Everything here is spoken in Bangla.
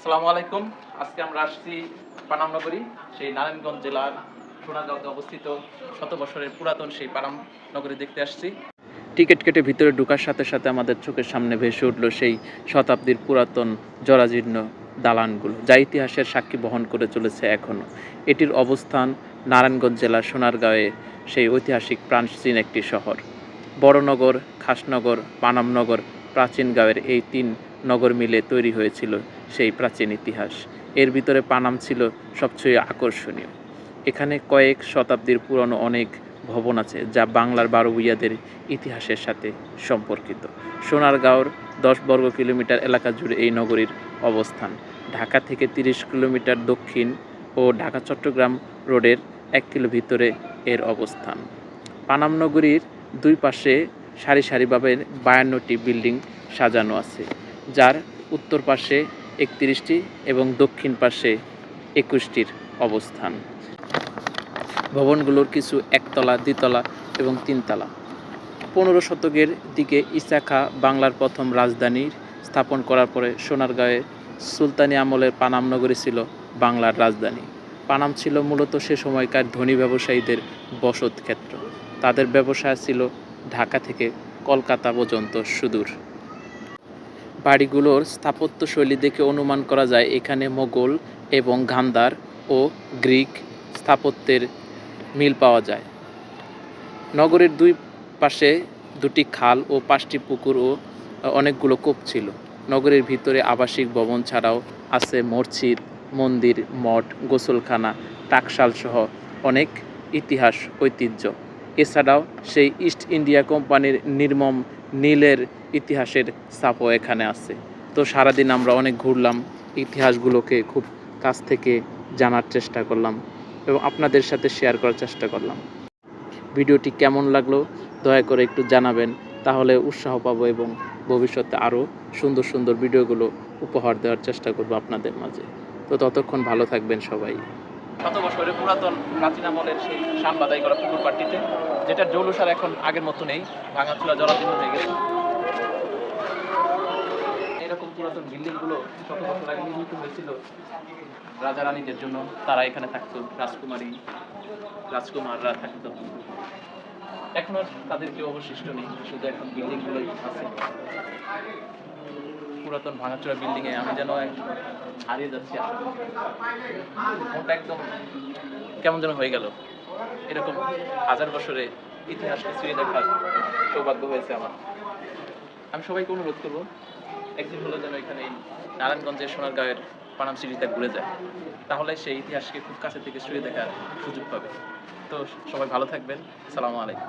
আসসালামু আলাইকুম। আজকে আমরা আসছি পানাম নগরী, সেই নারায়ণগঞ্জ জেলার সোনারগাঁওতে অবস্থিত শত বছরের পুরাতন সেই পানাম নগরী দেখতে আসছি। টিকিট কেটে ভিতরে ঢোকার সাথে সাথে আমাদের চোখের সামনে ভেসে উঠল সেই শতাব্দীর পুরাতন জরাজীর্ণ দালানগুলো, যা ইতিহাসের সাক্ষী বহন করে চলেছে এখনও। এটির অবস্থান নারায়ণগঞ্জ জেলার সোনারগাঁয়ে, সেই ঐতিহাসিক প্রাচীন একটি শহর। বড়নগর, খাসনগর, পানামনগর, প্রাচীনগাঁওয়ের এই তিন নগর মিলে তৈরি হয়েছিল সেই প্রাচীন ইতিহাস। এর ভিতরে পানাম ছিল সবচেয়ে আকর্ষণীয়। এখানে কয়েক শতাব্দীর পুরনো অনেক ভবন আছে, যা বাংলার 12 ভূঁইয়াদের ইতিহাসের সাথে সম্পর্কিত। সোনারগাঁওর 10 বর্গ কিলোমিটার এলাকা জুড়ে এই নগরীর অবস্থান। ঢাকা থেকে 30 কিলোমিটার দক্ষিণ ও ঢাকা চট্টগ্রাম রোডের 1 কিলো ভিতরে এর অবস্থান। পানাম নগরীর দুই পাশে সারি সারিভাবে 52টি বিল্ডিং সাজানো আছে, যার উত্তর পাশে 31টি এবং দক্ষিণ পাশে 21টির অবস্থান। ভবনগুলোর কিছু একতলা, দ্বিতলা এবং তিনতলা। 15 শতকের দিকে ঈসা খাঁ বাংলার প্রথম রাজধানী স্থাপন করার পরে সোনারগাঁয়ে সুলতানি আমলের পানাম নগরী ছিল বাংলার রাজধানী। পানাম ছিল মূলত সে সময়কার ধনী ব্যবসায়ীদের বসত ক্ষেত্র। তাদের ব্যবসায় ছিল ঢাকা থেকে কলকাতা পর্যন্ত সুদূর। বাড়িগুলোর স্থাপত্যশৈলী দেখে অনুমান করা যায় এখানে মোগল এবং গান্ধার ও গ্রিক স্থাপত্যের মিল পাওয়া যায়। নগরের দুই পাশে 2টি খাল ও 5টি পুকুর ও অনেকগুলো কূপ ছিল। নগরের ভিতরে আবাসিক ভবন ছাড়াও আছে মসজিদ, মন্দির, মঠ, গোসলখানা, টাকশাল সহ অনেক ইতিহাস ঐতিহ্য। এছাড়াও সেই ইস্ট ইন্ডিয়া কোম্পানির নির্মম নীলের ইতিহাসের ছাপও এখানে আছে। তো সারাদিন আমরা অনেক ঘুরলাম, ইতিহাসগুলোকে খুব কাছ থেকে জানার চেষ্টা করলাম এবং আপনাদের সাথে শেয়ার করার চেষ্টা করলাম। ভিডিওটি কেমন লাগলো দয়া করে একটু জানাবেন, তাহলে উৎসাহ পাবো এবং ভবিষ্যতে আরও সুন্দর সুন্দর ভিডিওগুলো উপহার দেওয়ার চেষ্টা করব আপনাদের মাঝে। তো ততক্ষণ ভালো থাকবেন সবাই। শত বছরের পুরাতন প্রাচীন আমলের সেই শান বাদাই করা পুকুর পাড়টিতে, যেটা জৌলুসার এখন আগের মতো নেই, ভাঙাচোরা জরাজীর্ণ হয়ে গেছে। এরকম পুরাতন বিল্ডিংগুলো শত বছর আগে নির্মিত হয়েছিল রাজা রানীদের জন্য। তারা এখানে থাকতো, রাজকুমারী রাজকুমাররা থাকতো। এখন আর তাদের কেউ অবশিষ্ট নেই, শুধু এখন বিল্ডিংগুলোই আছে। পুরাতন ভাঙাচোরা বিল্ডিংয়ে আমি যেন হারিয়ে যাচ্ছি। মনটা একদম কেমন যেন হয়ে গেল। এরকম হাজার বছরে ইতিহাসকে ছুঁয়ে দেখার সৌভাগ্য হয়েছে আমার। আমি সবাইকে অনুরোধ করবো, একদিন হলো যেন এখানে এই নারায়ণগঞ্জের সোনারগাঁয়ের পানাম সিটিতে ঘুরে যায়, তাহলে সেই ইতিহাসকে খুব কাছে থেকে ছুঁয়ে দেখার সুযোগ পাবে। তো সবাই ভালো থাকবেন। আসসালামু আলাইকুম।